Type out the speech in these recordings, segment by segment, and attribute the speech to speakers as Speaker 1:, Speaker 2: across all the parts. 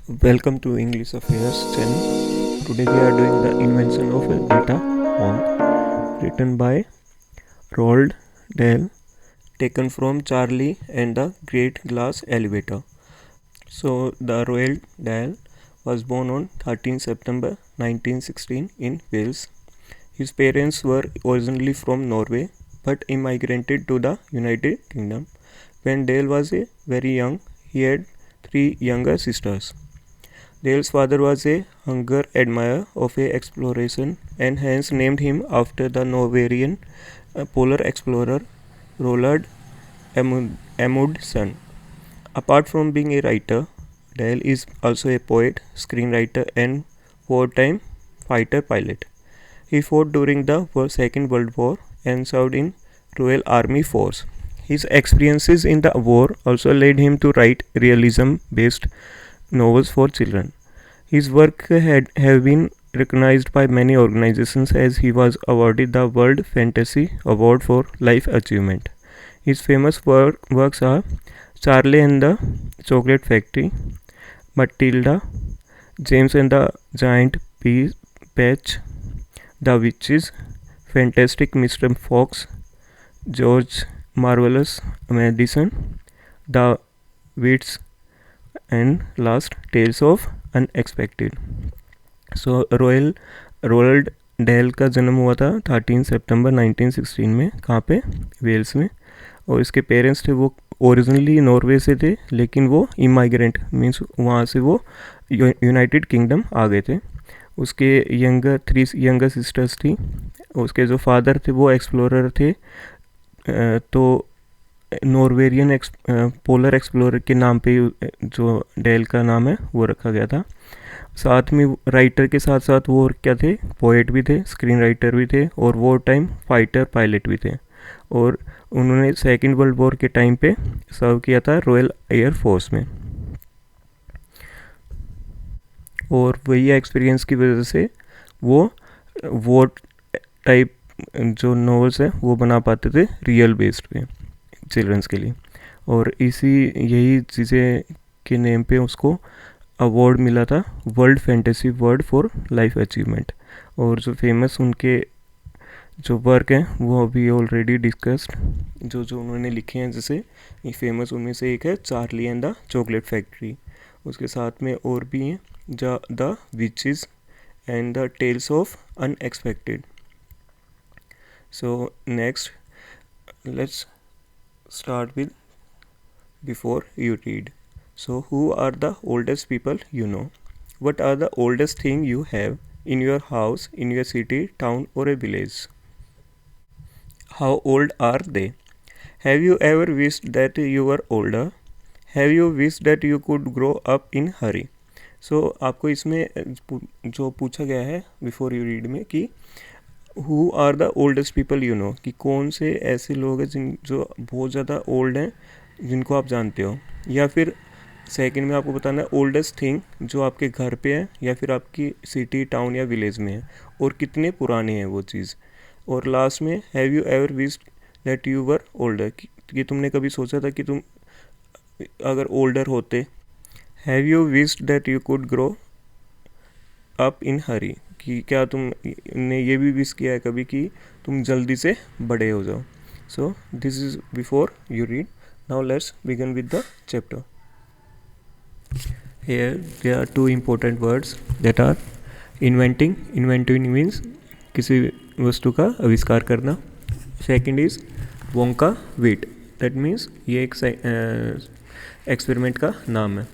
Speaker 1: Welcome to English Affairs channel. Today we are doing the invention of a data honk written by Roald Dahl, taken from Charlie and the Great Glass Elevator. So the Roald Dahl was born on 13 September 1916 in Wales. His parents were originally from Norway but immigrated to the United Kingdom. When Dahl was very young, he had 3 younger sisters. Dahl's father was a hunger admirer of exploration and hence named him after the Norwegian polar explorer Roald Amundsen. Apart from being a writer, Dahl is also a poet, screenwriter, and wartime fighter pilot. He fought during the Second World War and served in Royal Army Force. His experiences in the war also led him to write realism-based novels for children. His work have been recognized by many organizations as he was awarded the World Fantasy Award for Life Achievement. His famous works are Charlie and the Chocolate Factory, Matilda, James and the Giant Patch, The Witches, Fantastic Mr. Fox, George Marvelous Medicine, The Wits, and last Tales of unexpected. So Roald Dahl का जन्म हुआ था 13 सितंबर 1916 में. कहाँ पे? Wales में. और इसके पेरेंट्स थे वो ओरिजिनली नॉर्वे से थे, लेकिन वो इमाइग्रेंट मीन्स वहाँ से वो यूनाइटेड किंगडम आ गए थे. उसके 3 यंगर सिस्टर्स थी. उसके जो फादर थे वो एक्सप्लोरर थे, तो नॉर्वेरियन पोलर एक्सप्लोरर के नाम पे जो डेल का नाम है वो रखा गया था. साथ में राइटर के साथ साथ वो क्या थे? पोएट भी थे, स्क्रीन राइटर भी थे और वॉर टाइम फाइटर पायलट भी थे. और उन्होंने सेकेंड वर्ल्ड वॉर के टाइम पे सर्व किया था रॉयल एयर फोर्स में. और वही एक्सपीरियंस की वजह से वो वॉर टाइप जो नॉवेल्स है वो बना पाते थे रियल बेस्ड पे चिल्ड्रंस के लिए. और यही चीज़ें के नेम पे उसको अवार्ड मिला था world fantasy award for life achievement. और जो फेमस उनके जो वर्क हैं वो अभी ऑलरेडी डिस्कस्ड जो उन्होंने लिखे हैं, जैसे ये फेमस उनमें से एक है Charlie and the chocolate factory. उसके साथ में और भी हैं the witches and the tales of unexpected. So next let's start with before you read. So who are the oldest people you know? What are the oldest thing you have in your house, in your city, town or a village? How old are they? Have you ever wished that you were older? Have you wished that you could grow up in hurry? So आपको इसमें जो पूछा गया है before you read में कि who are the oldest people you know, कि कौन से ऐसे लोग हैं जो बहुत ज़्यादा ओल्ड हैं जिनको आप जानते हो. या फिर सेकंड में आपको बताना है ओल्डेस्ट थिंग जो आपके घर पे है या फिर आपकी सिटी, टाउन या विलेज में है और कितने पुराने हैं वो चीज़. और लास्ट में have you ever wished that you were older, कि तुमने कभी सोचा था कि तुम अगर ओल्डर होते. Have you wished that you could grow up in hurry, कि क्या तुमने ये भी विश किया है कभी कि तुम जल्दी से बड़े हो जाओ. So this is before you read. Now let's begin with the chapter. Here there are 2 important words that are inventing. Inventing means किसी वस्तु का आविष्कार करना. Second is Wonka Vite, that means ये एक एक्सपेरिमेंट का नाम है.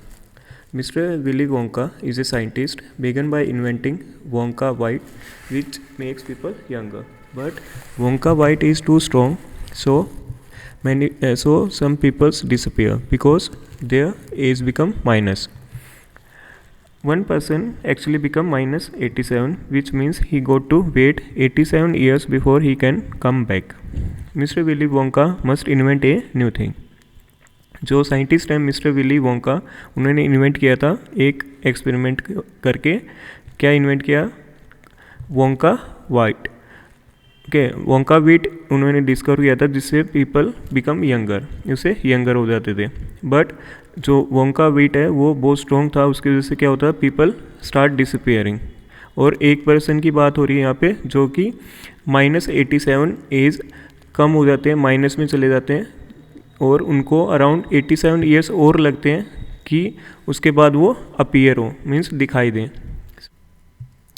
Speaker 1: Mr. Willy Wonka is a scientist, began by inventing Wonka White, which makes people younger. But Wonka White is too strong, so some people disappear because their age become minus. One person actually become minus 87, which means he got to wait 87 years before he can come back. Mr. Willy Wonka must invent a new thing. जो scientist हैं mister Willy Wonka, उन्होंने invent किया था एक experiment करके. क्या invent किया? Wonka white. Okay, Wonka wheat उन्होंने डिस्कवर किया था जिससे पीपल बिकम यंगर, उससे यंगर हो जाते थे. बट जो वोंका वीट है वो बहुत स्ट्रॉन्ग था, उसकी वजह से क्या होता है, पीपल स्टार्ट डिसअपियरिंग। और एक पर्सन की बात हो रही है यहाँ पे जो कि -87 एज कम हो जाते हैं, माइनस में चले जाते हैं, और उनको अराउंड 87 ईयर्स और लगते हैं कि उसके बाद वो अपीयर हो, मीन्स दिखाई दें।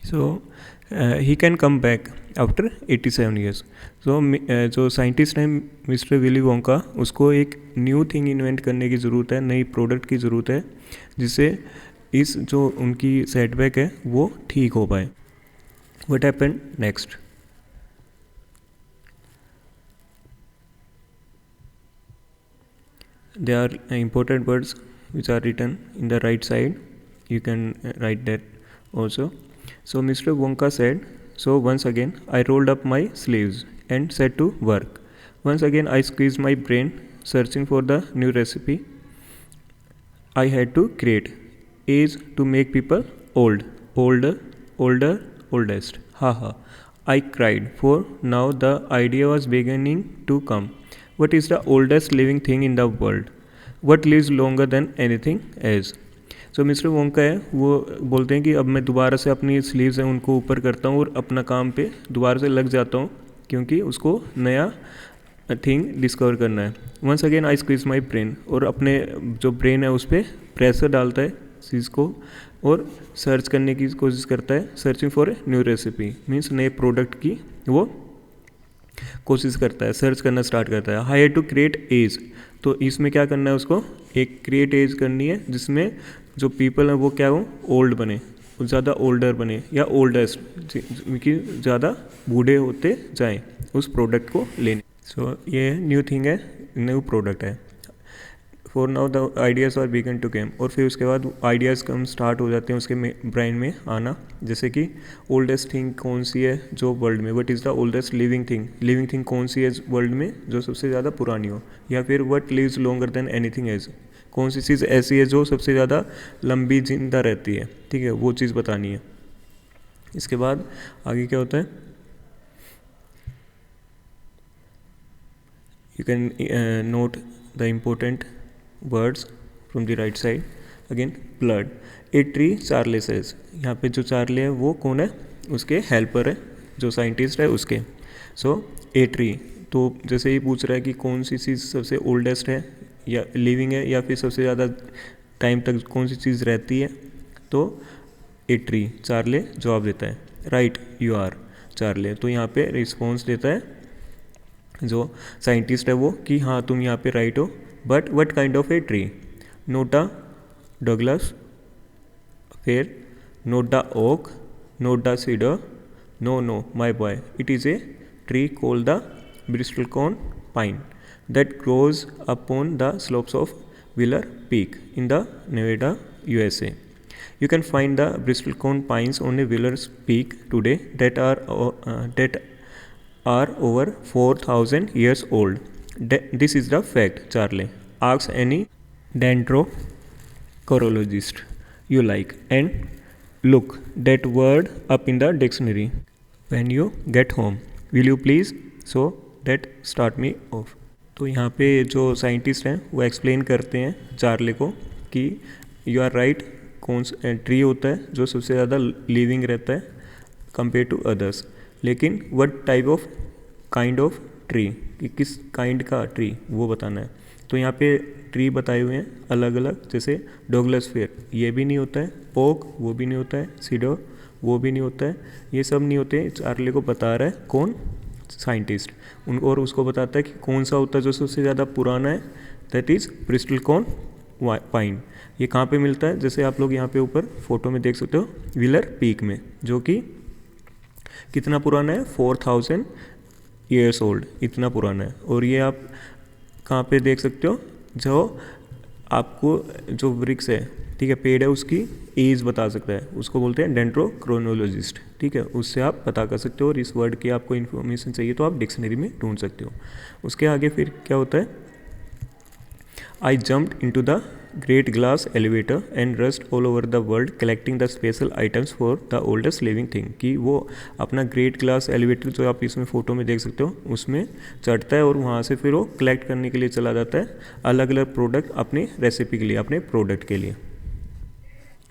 Speaker 1: So he can come back after 87 years. So जो साइंटिस्ट हैं मिस्टर विली वोंका, उसको एक न्यू थिंग इन्वेंट करने की ज़रूरत है, नई प्रोडक्ट की ज़रूरत है, जिससे इस जो उनकी सेटबैक है वो ठीक हो पाए। What happened next? There are important words which are written in the right side. You can write that also. So Mr. Wonka said, so once again I rolled up my sleeves and set to work. Once again I squeezed my brain searching for the new recipe I had to create. Age to make people old, older, older, oldest. Haha. I cried, for now the idea was beginning to come. What is the oldest living thing in the world? What lives longer than anything else? So mister Wonka है वो बोलते हैं कि अब मैं दोबारा से अपनी स्लीव्स हैं उनको ऊपर करता हूँ और अपना काम पे दोबारा से लग जाता हूँ, क्योंकि उसको नया थिंग डिस्कवर करना है। Once again I squeeze my brain, और अपने जो ब्रेन है उस पर प्रेशर डालता है चीज़ को और सर्च करने की कोशिश करता है, searching for a new recipe, means नए प्रोडक्ट की वो कोशिश करता है, सर्च करना स्टार्ट करता है। हाई टू क्रिएट एज, तो इसमें क्या करना है उसको, एक क्रिएट एज करनी है जिसमें जो पीपल हैं वो क्या हो, ओल्ड बने, ज़्यादा ओल्डर बने या ओल्डेस्ट, कि ज़्यादा बूढ़े होते जाएं उस प्रोडक्ट को लेने। सो ये न्यू थिंग है, न्यू प्रोडक्ट है। For now the ideas are began to came, और फिर उसके बाद आइडियाज़ कम स्टार्ट हो जाते हैं उसके ब्रेन में आना, जैसे कि ओल्डेस्ट थिंग कौन सी है जो वर्ल्ड में, what is the oldest living thing कौन सी है वर्ल्ड में जो सबसे ज़्यादा पुरानी हो, या फिर what lives longer than anything age, कौन सी चीज़ ऐसी है जो सबसे ज़्यादा लंबी जिंदा रहती है, ठीक है, वो चीज़ बतानी है। इसके बाद आगे क्या होता है, you can note the important words from the right side. Again blood, a tree Charlie says, यहाँ पे जो चार्ले है वो कौन है, उसके हेल्पर है, जो साइंटिस्ट है उसके। सो ए ट्री, तो जैसे ही पूछ रहा है कि कौन सी चीज़ सबसे ओल्डेस्ट है या लिविंग है, या फिर सबसे ज़्यादा टाइम तक कौन सी चीज़ रहती है, तो ए ट्री, चार्ले जवाब देता है, राइट यू आर चार्ले। तो यहाँ पे रिस्पॉन्स देता है जो साइंटिस्ट है वो कि हाँ तुम यहाँ पे राइट हो, but what kind of a tree, not the Douglas, फिर not the oak, not the cedar, no my boy, it is a tree called the bristlecone pine that grows upon the slopes of Wheeler Peak in the Nevada, USA. You can find the bristlecone pines on a Wheeler Peak today that are over 4,000 years old. This is the fact, Charlie. Ask any dendrochronologist you like and look that word up in the dictionary when you get home. Will you please? So that start me off. तो यहाँ पे जो scientist हैं वो explain करते हैं Charlie को कि यू आर राइट, कौन सा ट्री होता है जो सबसे ज़्यादा लिविंग रहता है कंपेयर टू अदर्स, लेकिन what type of kind of tree, कि किस काइंड का ट्री वो बताना है। तो यहाँ पे ट्री बताए हुए हैं अलग अलग, जैसे डोगलस फेयर ये भी नहीं होता है, ओक वो भी नहीं होता है, सीडर वो भी नहीं होता है, ये सब नहीं होते। चार्ले को बता रहा है कौन, साइंटिस्ट, और उसको बताता है कि कौन सा होता है जो सबसे ज़्यादा पुराना है, दैट इज़ ब्रिस्टलकॉर्न पाइन। ये कहाँ पे मिलता है, जैसे आप लोग यहाँ पे ऊपर फोटो में देख सकते हो, व्हीलर पीक में, जो कि कितना पुराना है, 4,000 ईयर्स ओल्ड, इतना पुराना है। और ये आप कहाँ पे देख सकते हो, जो आपको जो वृक्ष है, ठीक है, पेड़ है, उसकी एज बता सकता है, उसको बोलते हैं डेंड्रोक्रोनोलॉजिस्ट, ठीक है, उससे आप पता कर सकते हो। और इस वर्ड की आपको इन्फॉर्मेशन चाहिए तो आप डिक्शनरी में ढूंढ सकते हो। उसके आगे फिर क्या होता है, आई jumped into the great glass elevator and rust all over the world collecting the special items for the oldest living thing, कि वो अपना ग्रेट ग्लास एलिवेटर जो आप इसमें फ़ोटो में देख सकते हो उसमें चढ़ता है और वहाँ से फिर वो कलेक्ट करने के लिए चला जाता है अलग अलग प्रोडक्ट अपने रेसिपी के लिए, अपने प्रोडक्ट के लिए।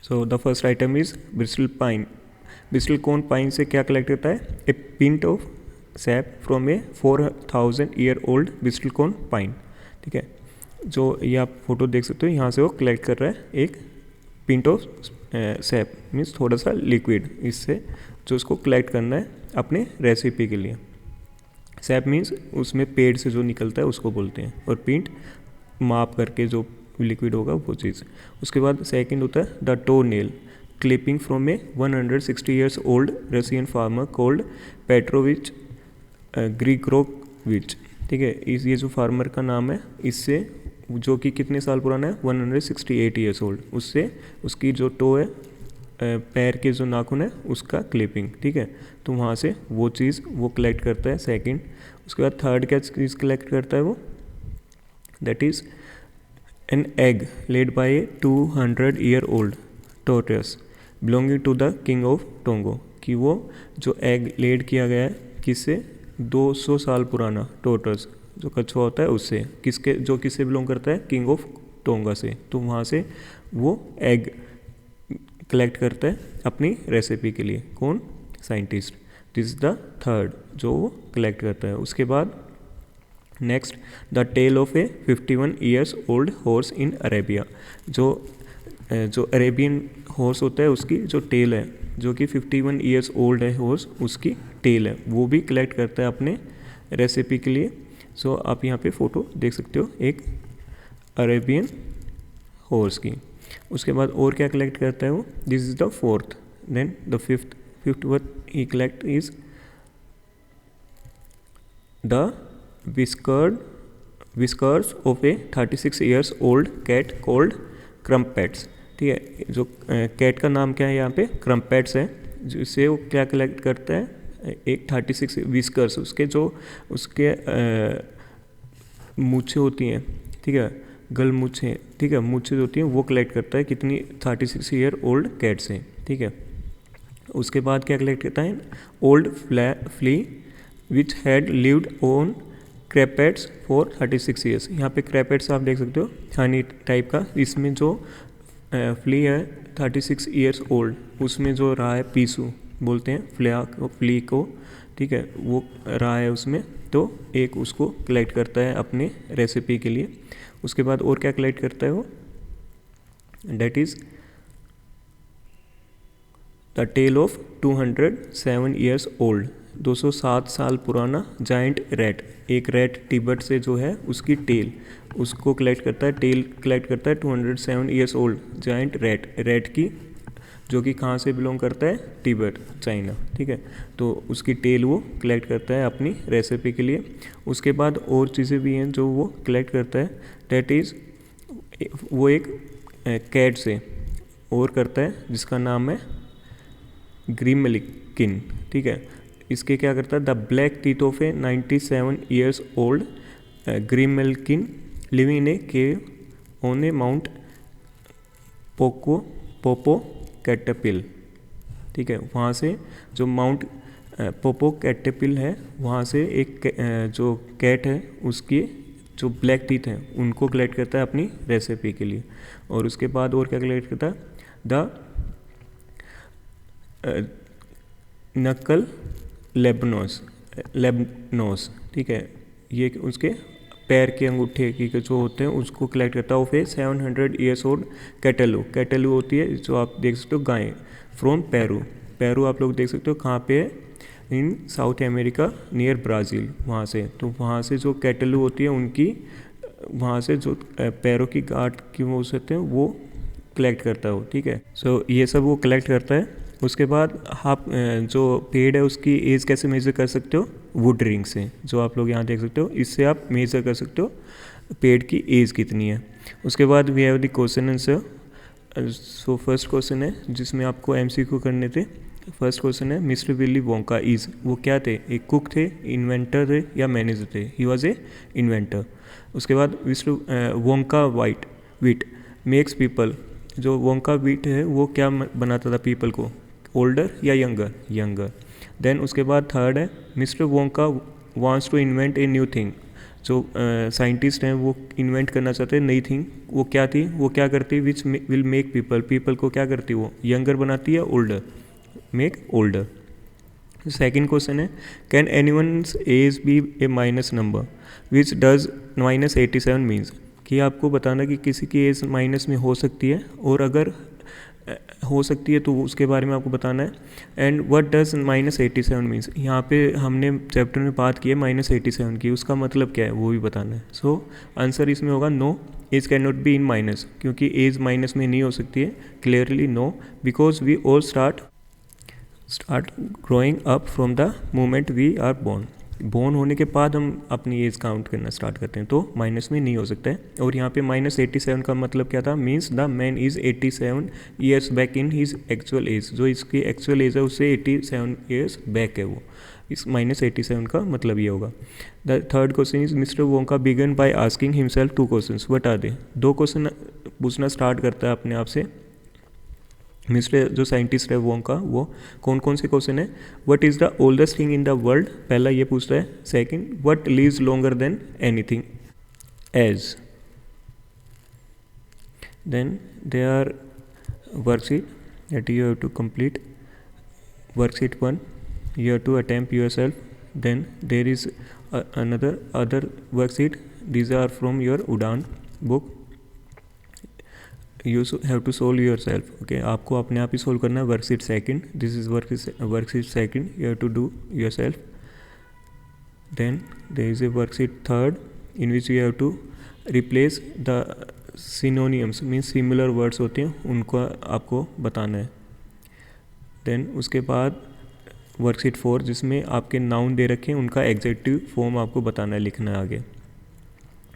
Speaker 1: So the first item is bristle pine. Bristle cone pine से क्या कलेक्ट करता है? A pint of sap from a 4000 year old bristle cone pine. ठीक है, जो ये आप फोटो देख सकते हो यहाँ से वो कलेक्ट कर रहा है एक पिंट ऑफ सैप, मीन्स थोड़ा सा लिक्विड, इससे जो उसको कलेक्ट करना है अपने रेसिपी के लिए। सैप मीन्स उसमें पेड़ से जो निकलता है उसको बोलते हैं, और पिंट माप करके जो लिक्विड होगा वो चीज़। उसके बाद सेकंड होता है the toe nail clipping from a 160 years old Russian farmer called Petrovich Grigorovich. ठीक है, ये जो फार्मर का नाम है, इससे जो कि कितने साल पुराना है? 168 ईयर्स ओल्ड, उससे उसकी जो टो है, पैर के जो नाखून है उसका क्लिपिंग। ठीक है, तो वहाँ से वो चीज़ वो कलेक्ट करता है सेकंड। उसके बाद थर्ड क्या चीज़ कलेक्ट करता है वो? That is an egg laid by a 200 year old tortoise belonging to the king of Tonga, कि वो जो एग लेड किया गया है किससे? 200 साल पुराना टोर्टोइस जो कछुआ होता है उससे, किससे बिलोंग करता है? किंग ऑफ टोंगा से। तो वहाँ से वो एग कलेक्ट करता है अपनी रेसिपी के लिए। कौन? Scientist. This is the third जो वो कलेक्ट करता है। उसके बाद next the tail of a 51 years old horse in Arabia. जो अरेबियन हॉर्स होता है उसकी जो टेल है, जो कि 51 ईयर्स ओल्ड है हॉर्स, उसकी टेल है, वो भी कलेक्ट करता है अपने रेसिपी के लिए। सो आप यहाँ पे फ़ोटो देख सकते हो एक अरेबियन हॉर्स की। उसके बाद और क्या कलेक्ट करता है वो? This is the fourth. Then the fifth what he collect is the whiskers of a 36 years old cat called Crumpets. ठीक है, जो कैट का नाम क्या है यहाँ पे? क्रम्पेट्स है, जिससे वो क्या कलेक्ट करता है? एक 36 विस्कर्स, उसके मूछें होती हैं। ठीक है, गल मूछें, ठीक है, मूछें होती हैं, वो कलेक्ट करता है कितनी? 36 ईयर ओल्ड कैट से। ठीक है, उसके बाद क्या कलेक्ट करता है? Old flea which had lived on crumpets for 36 years. यहाँ पे क्रैपेट्स आप देख सकते हो, हनी टाइप का। इसमें जो फ्ली है 36 ईयर्स ओल्ड, उसमें जो रहा है, पीसू बोलते हैं फ्ली को। ठीक है, वो रहा है उसमें, तो एक उसको कलेक्ट करता है अपने रेसिपी के लिए। उसके बाद और क्या कलेक्ट करता है वो? That is the tail of 207 years old, 207 साल पुराना जाइंट रैट। एक रैट तिब्बत से जो है उसकी टेल, उसको कलेक्ट करता है। टेल कलेक्ट करता है 207 ईयर्स ओल्ड जाइंट रैट की, जो कि कहाँ से बिलोंग करता है? तिब्बत, चाइना। ठीक है, तो उसकी टेल वो कलेक्ट करता है अपनी रेसिपी के लिए। उसके बाद और चीज़ें भी हैं जो वो कलेक्ट करता है। डेट इज़ वो एक कैट से और करता है जिसका नाम है ग्रिमलिकिन। ठीक है, इसके क्या करता है? The black teeth of a 97 years old grimalkin living in a cave on a mount Popocatepetl. ठीक है, वहाँ से जो माउंट पोपो कैटपिल है, वहाँ से एक जो कैट है उसकी जो ब्लैक टीथ हैं उनको कलेक्ट करता है अपनी रेसिपी के लिए। और उसके बाद और क्या कलेक्ट करता है? द नकल लेबनोस। ठीक है, ये उसके पैर के अंगूठे की जो होते हैं उसको कलेक्ट करता है। ऑफ ए 700 ईयर्स ओल्ड कैटलू होती है, जो आप देख सकते हो गाय, फ्रॉम पेरू आप लोग देख सकते हो कहाँ पे है? इन साउथ अमेरिका नियर ब्राज़ील, वहाँ से। तो वहाँ से जो कैटलू होती है उनकी, वहाँ से जो पैरों की गांठ की वो होते हैं वो कलेक्ट करता है वो। ठीक है, सो ये सब वो कलेक्ट करता है। उसके बाद आप जो पेड़ है उसकी एज कैसे मेज़र कर सकते हो? वुड रिंग से, जो आप लोग यहाँ देख सकते हो, इससे आप मेज़र कर सकते हो पेड़ की एज कितनी है। उसके बाद we have the question answer. So first question है जिसमें आपको MCQ करने थे। फर्स्ट क्वेश्चन है मिस्टर विली वोंका इज़, वो क्या थे? एक कुक थे, इन्वेंटर थे या मैनेजर थे? He was a inventor. उसके बाद मिस्टर वोंका विट मेक्स पीपल, जो वोंका बीट है वो क्या बनाता था पीपल को, ओल्डर या यंगर, यंगर। देन उसके बाद थर्ड है mister Wonka wants to invent a new thing, जो साइंटिस्ट हैं वो इन्वेंट करना चाहते हैं नई थिंग, वो क्या थी, वो क्या करती, which will make people, people को क्या करती, वो यंगर बनाती है, older, make older. Second question है can anyone's age be a minus number which does -87 means, कि आपको बताना कि किसी की एज माइनस में हो सकती है, और अगर हो सकती है तो उसके बारे में आपको बताना है। एंड व्हाट डज -87 मीन्स, यहाँ पे हमने चैप्टर में बात की है -87 की, उसका मतलब क्या है वो भी बताना है। सो आंसर इसमें होगा no, age can not be in minus, क्योंकि एज माइनस में नहीं हो सकती है, clearly no, because we all start growing up from the moment we are born होने के बाद हम अपनी एज काउंट करना स्टार्ट करते हैं, तो माइनस में नहीं हो सकता है। और यहाँ पे -87 का मतलब क्या था, means the man is 87 years back in his actual as, जो इसकी एक्चुअल एज है उससे 87 ईयर्स बैक है वो, इस -87 का मतलब ये होगा। The third question is mister Wonka began by asking himself 2 question, what are they, 2 question पूछना स्टार्ट करता है अपने आप से मिस्टर जो साइंटिस्ट है वोंका, वो कौन कौन से क्वेश्चन है, what is the oldest thing in the world, पहला ये पूछता है। Second, what lives longer than anything age. Then they are worksheet that you have to complete. Worksheet 1, you have to attempt yourself. Then there is other worksheet, these are from your Udaan book. You have to solve yourself. Okay, आपको अपने आप ही solve करना है। Worksheet second, this is worksheet second, you have to do yourself. Then there is a worksheet third in which you have to replace the synonyms, means similar words होते हैं उनको आपको बताना है। देन उसके बाद वर्कशीट 4 जिसमें आपके नाउन दे रखे हैं उनका एग्जेक्टिव फॉर्म आपको बताना है, लिखना है आगे।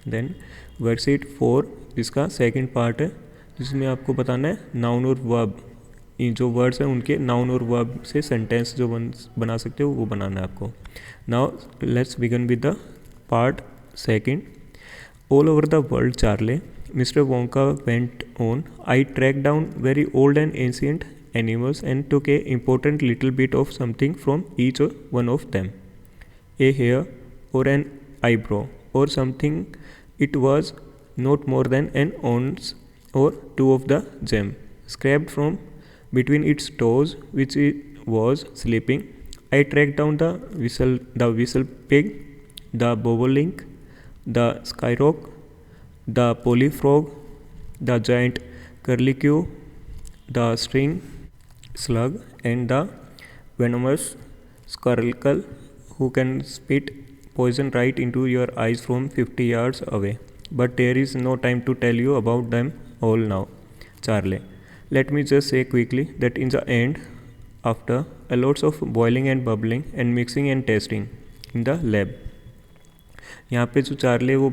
Speaker 1: देन वर्कशीट 4 जिसका सेकंड पार्ट है जिसमें आपको बताना है नाउन और वर्ब, जो वर्ड्स हैं उनके नाउन और वर्ब से सेंटेंस जो बना सकते हो वो बनाना है आपको। Now let's begin with the part second. All over the world Charlie, mister Wonka went on, I track down very old and ancient animals and took a important little bit of something from each one of them, a hair or an eyebrow or something. It was not more than an ounce or 2 of the gem scraped from between its toes which it was sleeping. I tracked down the whistle pig, the bobolink, the skyrock, the polyfrog, the giant curlicue, the string slug and the venomous squirrel who can spit poison right into your eyes from 50 yards away. But there is no time to tell you about them all now, Charlie. Let me just say quickly that in the end, after a lots of boiling and bubbling and mixing and testing in the lab, यहाँ पे जो Charlie को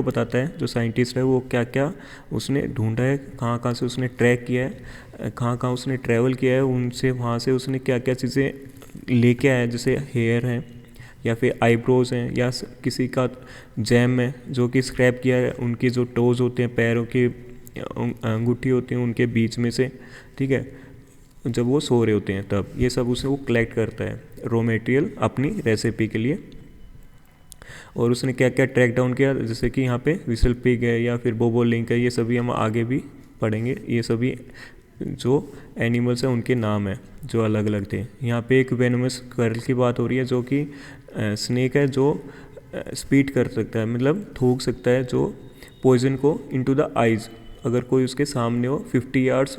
Speaker 1: बताता है जो scientist है वो क्या क्या उसने ढूंढा है, कहाँ कहाँ से उसने ट्रैक किया है, कहाँ कहाँ उसने ट्रैवल किया है, उनसे वहाँ से उसने क्या क्या चीज़ें लेके आया, जैसे हेयर है या फिर आईब्रोज हैं या किसी का जैम है जो कि स्क्रैप किया है, उनके जो टोज होते हैं, पैरों की अंगूठी होती हैं उनके बीच में से, ठीक है, जब वो सो रहे होते हैं तब ये सब उसे वो कलेक्ट करता है रॉ मटेरियल अपनी रेसिपी के लिए। और उसने क्या क्या ट्रैक डाउन किया, जैसे कि यहाँ पे विसल पिग है या फिर बोबोलिंक है, ये सभी हम आगे भी पढ़ेंगे। ये सभी जो एनिमल्स हैं उनके नाम हैं जो अलग अलग थे। यहाँ पे एक वेनमस स्क्विरल की बात हो रही है जो कि स्नेक है जो स्पीट कर सकता है, मतलब थूक सकता है जो पॉइजन को इनटू द आइज़, अगर कोई उसके सामने हो 50 यार्ड्स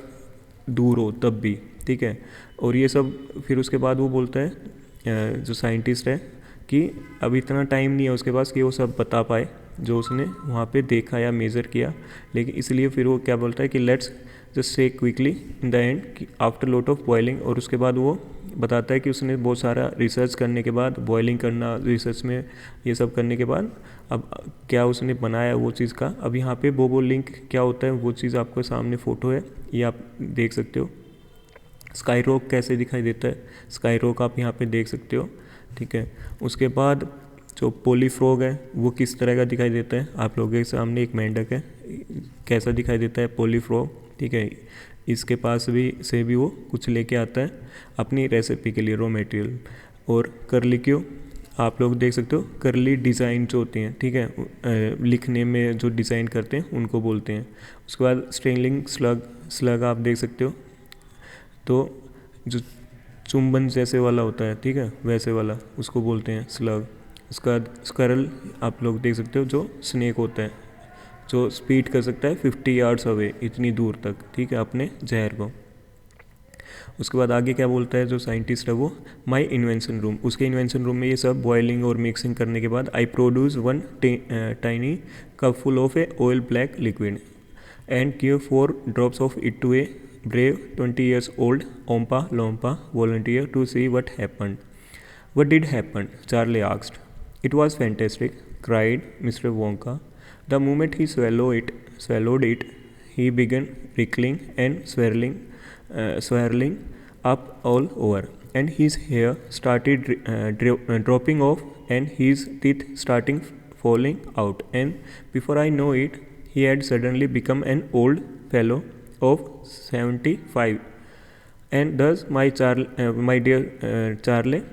Speaker 1: दूर हो तब भी, ठीक है। और ये सब फिर उसके बाद वो बोलता है जो साइंटिस्ट है कि अब इतना टाइम नहीं है उसके पास कि वो सब बता पाए जो उसने वहाँ पे देखा या मेज़र किया, लेकिन इसलिए फिर वो क्या बोलता है कि let's just say quickly in the end कि आफ्टर लॉट ऑफ बॉइलिंग। और उसके बाद वो बताता है कि उसने बहुत सारा रिसर्च करने के बाद, बॉइलिंग करना, रिसर्च में ये सब करने के बाद अब क्या उसने बनाया वो चीज़ का। अब यहाँ पे बोबोलिंक क्या होता है वो चीज़ आपके सामने फ़ोटो है, ये आप देख सकते हो। स्काई रॉक कैसे दिखाई देता है, स्काई रॉक आप यहाँ पे देख सकते हो, ठीक है। उसके बाद जो पोलीफ्रॉग है वो किस तरह का दिखाई देता है, आप लोगों के सामने एक मेंढक है, कैसा दिखाई देता है, पॉलीफ्रॉग, ठीक है। इसके पास भी वो कुछ लेके आता है अपनी रेसिपी के लिए, रॉ मटेरियल। और कर्ली क्यों, आप लोग देख सकते हो, कर्ली डिज़ाइन जो होती हैं, ठीक है, लिखने में जो डिज़ाइन करते हैं उनको बोलते हैं। उसके बाद स्ट्रिंगलिंग स्लग आप देख सकते हो, तो जो चुंबन जैसे वाला होता है, ठीक है, वैसे वाला उसको बोलते हैं स्लग। उसका बाद स्करल आप लोग देख सकते हो, जो स्नेक होता है, जो स्पीड कर सकता है 50 यार्ड्स अवे, इतनी दूर तक, ठीक है, अपने जहर को। उसके बाद आगे क्या बोलता है जो साइंटिस्ट है वो, माई इन्वेंशन रूम, उसके इन्वेंशन रूम में ये सब बॉयलिंग और मिक्सिंग करने के बाद I produce one tiny cup full of A oil black liquid and give 4 drops of it to a brave 20 years old Oompa Loompa volunteer to see what happened. What did happen? Charlie asked. It was fantastic, cried Mr. Wonka. The moment he swallowed it, he began wriggling and swirling up all over, and his hair started dropping off, and his teeth starting falling out, and before I know it, he had suddenly become an old fellow of 75, and thus my dear Charlie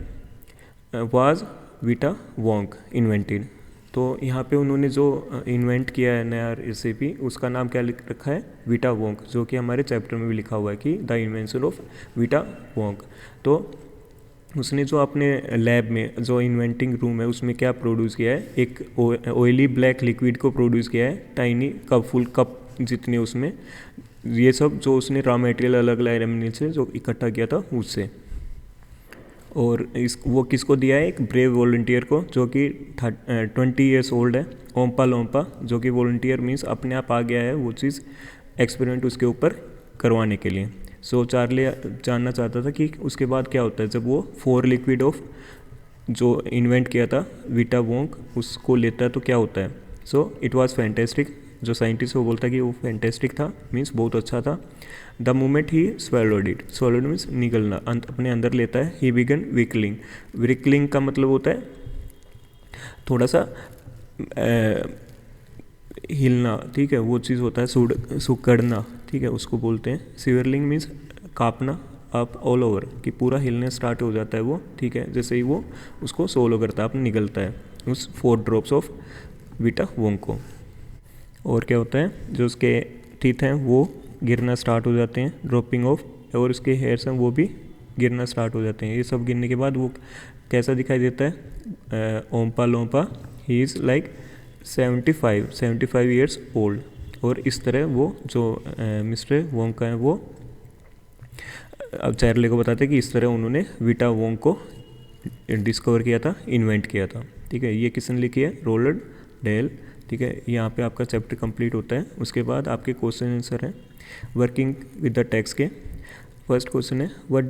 Speaker 1: was Vita Wonk invented. तो यहाँ पे उन्होंने जो invent किया है नया recipe, उसका नाम क्या लिख रखा है, विटा वोंक, जो कि हमारे चैप्टर में भी लिखा हुआ है कि द इन्वेंशन ऑफ विटा वोंक। तो उसने जो अपने लैब में जो इन्वेंटिंग रूम है उसमें क्या प्रोड्यूस किया है, एक ऑयली ब्लैक लिक्विड को प्रोड्यूस किया है, टाइनी कप जितने उसमें, ये सब जो उसने रॉ मटेरियल अलग अलग रेमिनेट से जो इकट्ठा किया था उससे। और वो किसको दिया है, एक ब्रेव वॉलंटियर को, जो कि 20 ईयर्स ओल्ड है, ओम्पा लोम्पा, जो कि वॉलंटियर मीन्स अपने आप आ गया है वो चीज़ एक्सपेरिमेंट उसके ऊपर करवाने के लिए। सो चार्ली जानना चाहता था कि उसके बाद क्या होता है जब वो 4 लिक्विड ऑफ जो इन्वेंट किया था विटा वोंक उसको लेता है तो क्या होता है। सो इट वॉज फैंटेस्टिक, जो साइंटिस्ट वो बोलता है कि वो फैंटेस्टिक था, मीन्स बहुत अच्छा था। The moment he swallowed means निगलना, अपने अंदर लेता है। ही बिगन विकलिंग का मतलब होता है थोड़ा सा हिलना, ठीक है, वो चीज़ होता है सुकड़ना, ठीक है, उसको बोलते हैं। स्विरलिंग मीन्स काँपना, अप ऑल ओवर, कि पूरा हिलने स्टार्ट हो जाता है वो, ठीक है, जैसे ही वो उसको सोलो करता है, अपने निगलता है उस 4 drops ऑफ विटा वोंक को। और क्या होता है, जो उसके टीथ हैं वो गिरना स्टार्ट हो जाते हैं, ड्रॉपिंग ऑफ, और उसके हेयर्स हैं वो भी गिरना स्टार्ट हो जाते हैं। ये सब गिरने के बाद वो कैसा दिखाई देता है, Oompa Loompa, he is like 75 years old. और इस तरह वो जो मिस्टर वोंक का है वो अब चार्ली को बताते हैं कि इस तरह उन्होंने विटा वोंक को डिस्कवर किया था, इन्वेंट किया था, ठीक है। ये किसने लिखी है, रोनाल्ड डेल, ठीक है। यहाँ पे आपका चैप्टर कंप्लीट होता है। उसके बाद आपके क्वेश्चन आंसर हैं वर्किंग विद द टेक्स्ट के। फर्स्ट क्वेश्चन है, what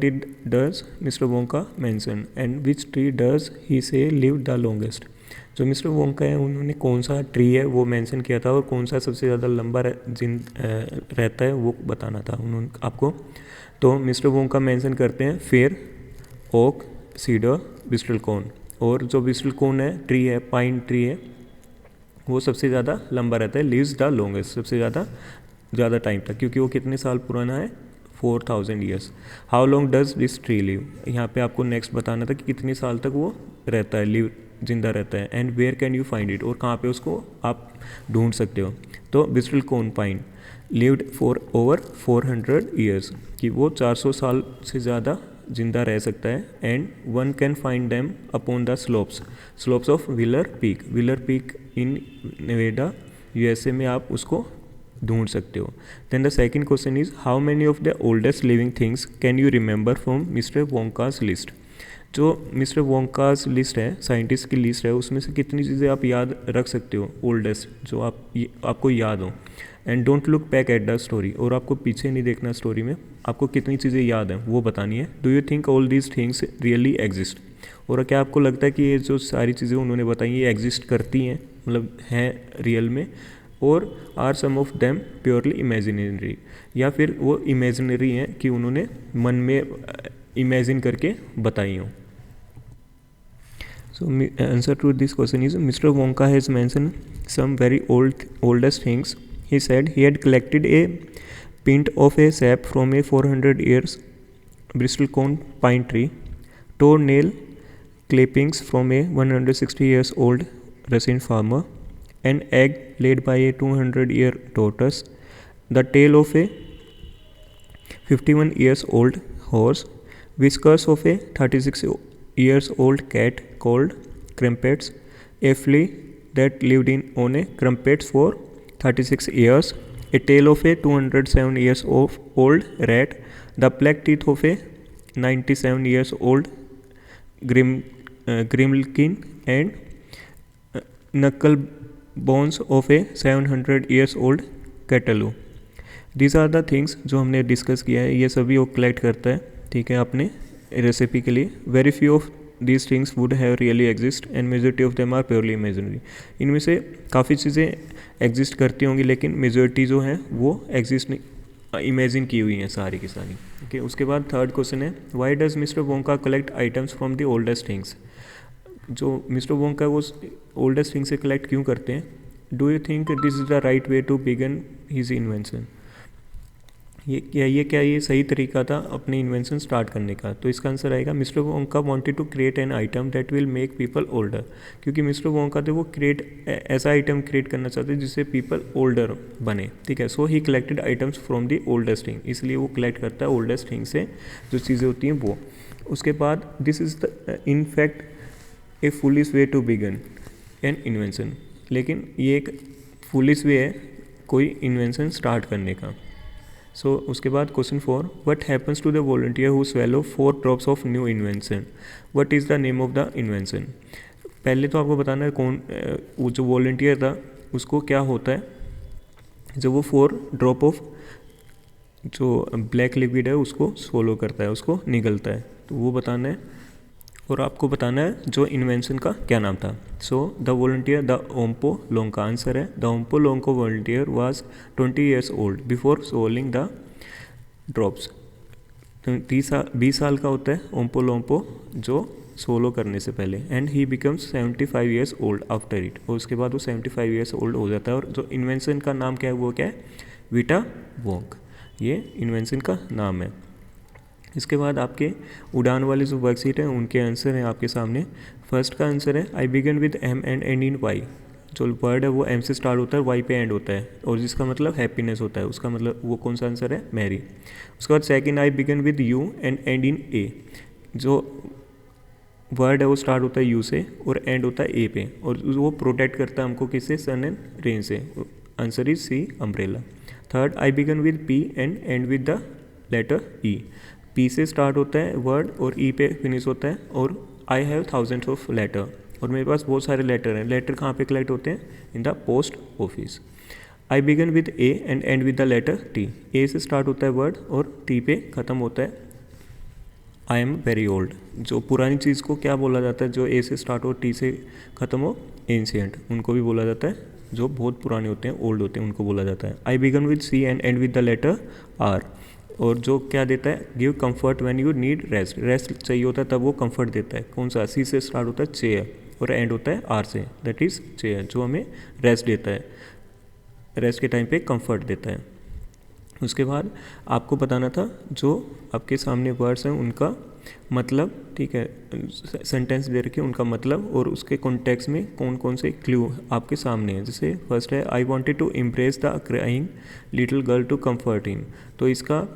Speaker 1: does mister Wonka mention and which tree does he से लिव द लॉन्गेस्ट। जो मिस्टर वोंका है उन्होंने कौन सा ट्री है वो मेंशन किया था और कौन सा सबसे ज़्यादा लंबा रहता है वो बताना था उन्होंने आपको। तो मिस्टर वोंका मेंशन करते हैं फेयर, ओक, सीडर, ब्रिस्टल कोन। और जो ब्रिस्टल कोन है ट्री है, पाइन ट्री है, वो सबसे ज़्यादा लंबा रहता है, लिव्स द लॉन्गेस्ट, सबसे ज़्यादा टाइम तक, क्योंकि वो कितने साल पुराना है, 4000 years. How long does this tree live, यहाँ पे आपको नेक्स्ट बताना था कि कितने साल तक वो रहता है, लिव जिंदा रहता है। And where can you find it, और कहाँ पे उसको आप ढूंढ सकते हो। तो Bristol cone pine lived for over 400 years, कि वो 400 साल से ज़्यादा जिंदा रह सकता है। And one can find them upon the slopes of Wheeler Peak in Nevada, USA में आप उसको ढूंढ सकते हो। Then the second question is, how many of the oldest living things can you remember from mister Wonka's list. जो mister Wonka's list है, scientist की list है, उसमें से कितनी चीज़ें आप याद रख सकते हो ओल्डेस्ट, जो आपको याद हो। And don't look back at the story, और आपको पीछे नहीं देखना स्टोरी में, आपको कितनी चीज़ें याद हैं वो बतानी है। Do you think all these things really exist, और क्या आपको लगता है कि ये जो सारी चीज़ें उन्होंने बताई ये एग्जिस्ट करती हैं, मतलब हैं रियल में, और are some of them purely imaginary, या फिर वो इमेजिनरी हैं कि उन्होंने मन में इमेजिन करके बताई हों। So answer to this question is, Mr. Wonka has mentioned some very oldest things He said he had collected a pint of a sap from a 400 years bristlecone pine tree, tore nail clippings from a 160 years old Russian farmer, an egg laid by a 200-year tortoise, the tail of a 51 years old horse, whiskers of a 36 years old cat called Crumpets, a flea that lived on a crumpets for 36 years, a tail of a 207 years old rat, the black teeth of a 97 years old Grimlkin, and knuckle bones of a 700 years old कैटलू. These are the things जो हमने discuss किया है, ये सभी वो collect करता है, ठीक है, अपने रेसिपी के लिए. Very few of these things would have really exist and majority of them are purely imaginary. इनमें से काफ़ी चीज़ें एग्जिस्ट करती होंगी, लेकिन मेजॉरिटी जो है वो एग्जिस्ट नहीं, इमेजिन की हुई हैं सारी की सारी. ओके, उसके बाद थर्ड क्वेश्चन है, why does mister Wonka collect items from the oldest things. जो मिस्टर वोंका वो ओल्डेस्ट थिंग्स से कलेक्ट क्यों करते हैं. Do you think this is the right way to begin his invention. ये सही तरीका था अपनी इन्वेंशन स्टार्ट करने का. तो इसका आंसर आएगा mister Wonka wanted to create an item that will make people older. क्योंकि मिस्टर वोंका थे वो ऐसा आइटम क्रिएट करना चाहते जिससे पीपल ओल्डर बने, ठीक है. So he collected items from the oldest thing, इसलिए वो कलेक्ट करता है ओल्डेस्ट थिंग से जो चीज़ें होती हैं वो. उसके बाद this is the in fact a foolish way to begin an invention. लेकिन ये एक फुलिश वे है कोई इन्वेंशन स्टार्ट करने का. सो उसके बाद question 4, what happens to the volunteer who swallow 4 drops of new invention. What is the name of the invention. पहले तो आपको बताना है कौन वो जो वॉलंटियर था उसको क्या होता है जब वो 4 ड्रॉप ऑफ जो ब्लैक लिक्विड है उसको सोलो करता है, उसको निगलता है, तो वो बताना है. और आपको बताना है जो इन्वेंशन का क्या नाम था. So the volunteer the Oompa Loompa. Answer है the Oompa Loompa volunteer was 20 years old before selling the drops. 20 साल का होता है ओम्पो लोम्पो जो सोलो करने से पहले. And he becomes 75 years old after it. और उसके बाद वो 75 years old हो जाता है. और जो इन्वेंशन का नाम क्या है वो क्या है, विटा वोंक. ये इन्वेंशन का नाम है. इसके बाद आपके उड़ान वाले जो वर्कशीट हैं उनके आंसर हैं आपके सामने. फर्स्ट का आंसर है I begin with M and end in Y. जो वर्ड है वो एम से स्टार्ट होता है, वाई पे एंड होता है, और जिसका मतलब हैप्पीनेस होता है, उसका मतलब वो कौन सा आंसर है, मैरी. उसके बाद second I begin with U and end in A. जो वर्ड है वो स्टार्ट होता है यू से और एंड होता है ए पे, और वो प्रोटेक्ट करता है हमको किससे, सन एंड रेन से. Answer is C, umbrella. Third I begin with P and end with the letter E. P से स्टार्ट होता है वर्ड और ई पे फिनिश होता है. और I have thousands of letter, और मेरे पास बहुत सारे लेटर हैं. लेटर कहाँ पे कलेक्ट होते हैं, in the post office. I begin with A and end with the letter T. A से स्टार्ट होता है वर्ड और टी पे ख़त्म होता है आई एम वेरी ओल्ड. जो पुरानी चीज़ को क्या बोला जाता है, जो ए से स्टार्ट हो टी से ख़त्म हो, एंशियंट, उनको भी बोला जाता है. जो बहुत पुराने होते हैं, ओल्ड होते हैं, उनको बोला जाता है. I begin with C and end with the letter R. और जो क्या देता है, give comfort when you need rest. Rest चाहिए होता है तब वो कंफर्ट देता है. कौन सा, सी से स्टार्ट होता है चेयर और एंड होता है आर से, दैट इज़ चेयर, जो हमें रेस्ट देता है, रेस्ट के टाइम पे कंफर्ट देता है. उसके बाद आपको बताना था जो आपके सामने वर्ड्स हैं उनका मतलब, ठीक है, सेंटेंस दे रखे उनका मतलब और उसके कॉन्टेक्स्ट में कौन कौन से क्लू आपके सामने हैं. जैसे फर्स्ट है I wanted to impress the crying little girl to comfort him. तो इसका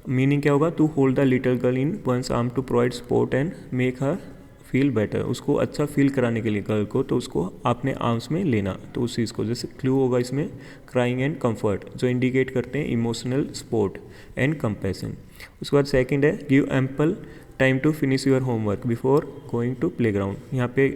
Speaker 1: मीनिंग क्या होगा, to hold the little girl in one's arm to provide support and make her feel better. उसको अच्छा फील कराने के लिए गर्ल को, तो उसको अपने आर्म्स में लेना. तो उस चीज़ को, जैसे क्लू होगा इसमें क्राइंग एंड कंफर्ट, जो इंडिकेट करते हैं इमोशनल सपोर्ट एंड कंपैशन. उसके बाद सेकंड है give ample time to finish your homework before going to play ground. यहाँ पे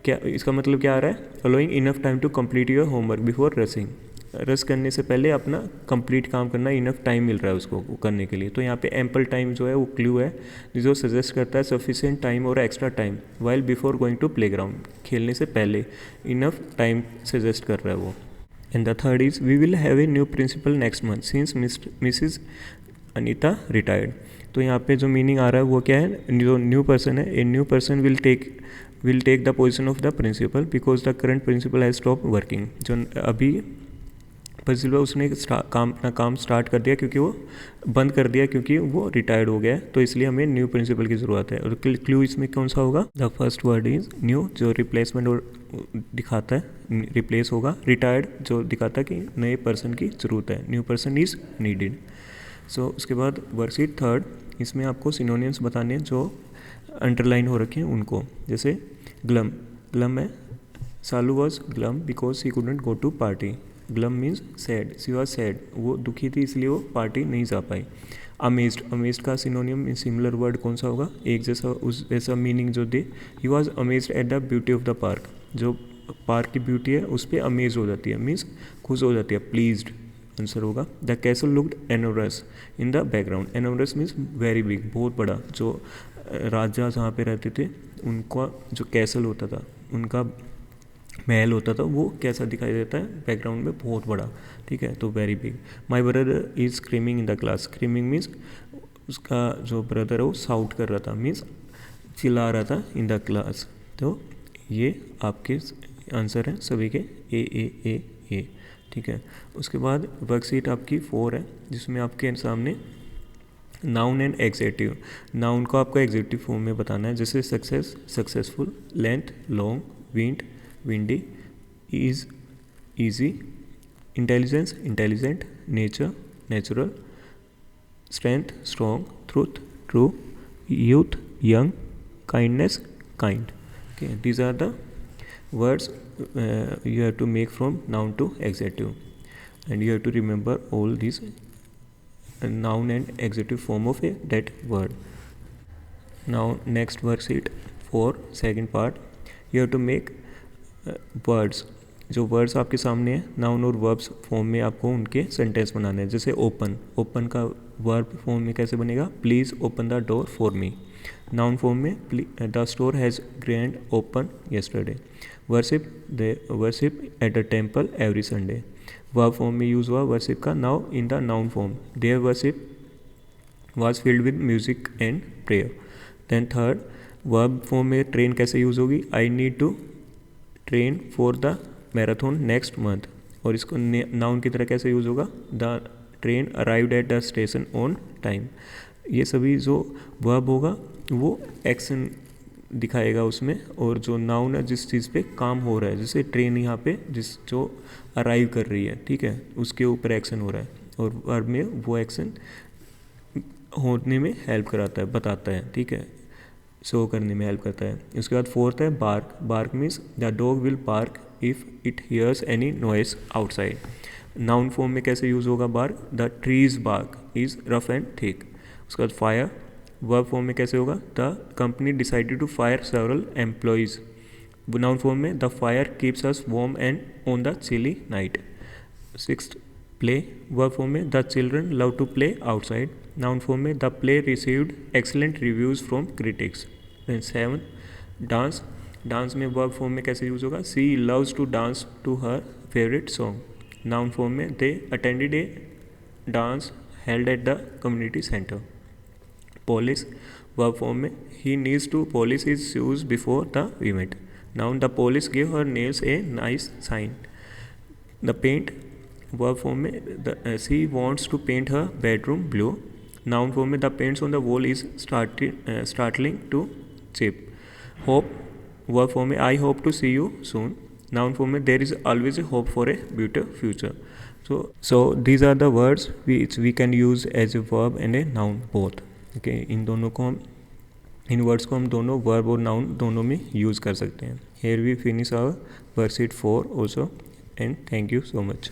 Speaker 1: क्या इसका मतलब क्या आ रहा है, allowing enough time to complete your homework before rushing. Rush करने से पहले अपना कंप्लीट काम करना, इनफ टाइम मिल रहा है उसको करने के लिए. तो यहाँ पे एम्पल टाइम जो है वो क्लू है जो सजेस्ट करता है सफिशिएंट टाइम और extra time while before going to play ground. खेलने से पहले इनफ टाइम सजेस्ट कर रहा है वो. And the third is we will have a new principal next month since Mrs Anita retired. तो यहाँ पे जो मीनिंग आ रहा है वो क्या है, जो न्यू पर्सन है, a new person will take the position of the principal because the current principal has stop working. जो अभी सिल्वा उसने अपना काम स्टार्ट कर दिया क्योंकि वो बंद कर दिया क्योंकि वो रिटायर्ड हो गया है, तो इसलिए हमें न्यू प्रिंसिपल की ज़रूरत है। और क्लू इसमें कौन सा होगा? The first word is new, जो रिप्लेसमेंट दिखाता है, रिप्लेस होगा। रिटायर्ड जो दिखाता है कि नए पर्सन की ज़रूरत है, न्यू पर्सन इज़ नीडेड। सो उसके बाद वर्कशीट थर्ड, इसमें आपको सिनोनिम्स बताने हैं जो अंडरलाइन हो रखे हैं उनको। जैसे ग्लम, ग्लम है, Salu was glum because he couldn't go to party. Glum means sad, she was sad, वो दुखी थी इसलिए वो पार्टी नहीं जा पाई। अमेज्ड, अमेज्ड का सिनोनियम सिमिलर वर्ड कौन सा होगा? एक जैसा उस जैसा मीनिंग जो दे। He was amazed at the beauty of the park, जो पार्क की ब्यूटी है उस पर अमेज हो जाती है, मीन्स खुश हो जाती है। प्लीज्ड आंसर होगा। The castle looked enormous in the background, enormous means very big, बहुत बड़ा। जो राजा जहाँ पे रहते थे उनका जो कैसल होता था, उनका महल होता था, वो कैसा दिखाई देता है बैकग्राउंड में? बहुत बड़ा, ठीक है, तो very big. My brother is screaming in the class, screaming means उसका जो ब्रदर है वो साउट कर रहा था, मीन्स चिल्ला रहा था इन द क्लास। तो ये आपके आंसर हैं सभी के, ए। ठीक है। उसके बाद वर्कशीट आपकी 4 है जिसमें आपके सामने नाउन एंड एग्जेक्टिव। नाउन को आपको एग्जेक्टिव फॉर्म में बताना है, जैसे success, successful, length, long, wind, windy, ease, easy, intelligence, intelligent, nature, natural, strength, strong, truth, true, youth, young, kindness, kind. Okay, these are the words you have to make from noun to adjective, and you have to remember all these noun and adjective form of that word. Now next worksheet for second part, you have to make words. जो words आपके सामने है noun और verbs form में आपको उनके sentence बनाने हैं। जैसे ओपन, ओपन का वर्ब फॉर्म में कैसे बनेगा? Please open the door for me. Noun form में the store has grand open yesterday. Worship, they worship at the temple every Sunday. Verb form में यूज़ हुआ वर्शिप का, now in the noun form, their worship was filled with music and prayer. Then third, verb form में train कैसे use होगी? I need to train for the marathon next month. और इसको noun की तरह कैसे यूज़ होगा? The train arrived at the station on time. ये सभी जो वर्ब होगा वो एक्शन दिखाएगा उसमें, और जो नाउन है जिस चीज़ पे काम हो रहा है, जैसे ट्रेन यहाँ पे जिस जो अराइव कर रही है, ठीक है, उसके ऊपर एक्शन हो रहा है, और वर्ब में वो एक्शन होने में हेल्प कराता है, बताता है, ठीक है, शो करने में हेल्प करता है। उसके बाद फोर्थ है bark. Bark means the dog will bark if it hears any noise outside. Noun form में कैसे यूज़ होगा bark? The tree's bark is rough and thick. उसके बाद फायर, वर्ब फॉर्म में कैसे होगा? The company decided to fire several employees. Noun form में the fire keeps us warm and on the chilly night. Sixth, play, verb form में the children love to play outside. Noun form में the play received excellent reviews from critics. Then seven, dance, dance में verb form में कैसे use होगा? She loves to dance to her favourite song. Noun form में they attended a dance held at the community centre. Polish, verb form में he needs to polish his shoes before the event. Noun the polish give her nails a nice shine. The paint, verb form में she wants to paint her bedroom blue. Noun form में the paints on the wall is startling to chip. Hope, verb form में I hope to see you soon. Noun form में there is always a hope for a better future. So these are the words which we can use as a verb and a noun both. Okay, इन words को हम दोनों verb और noun दोनों में use कर सकते हैं। Here we finish our worksheet 4 also, and thank you so much.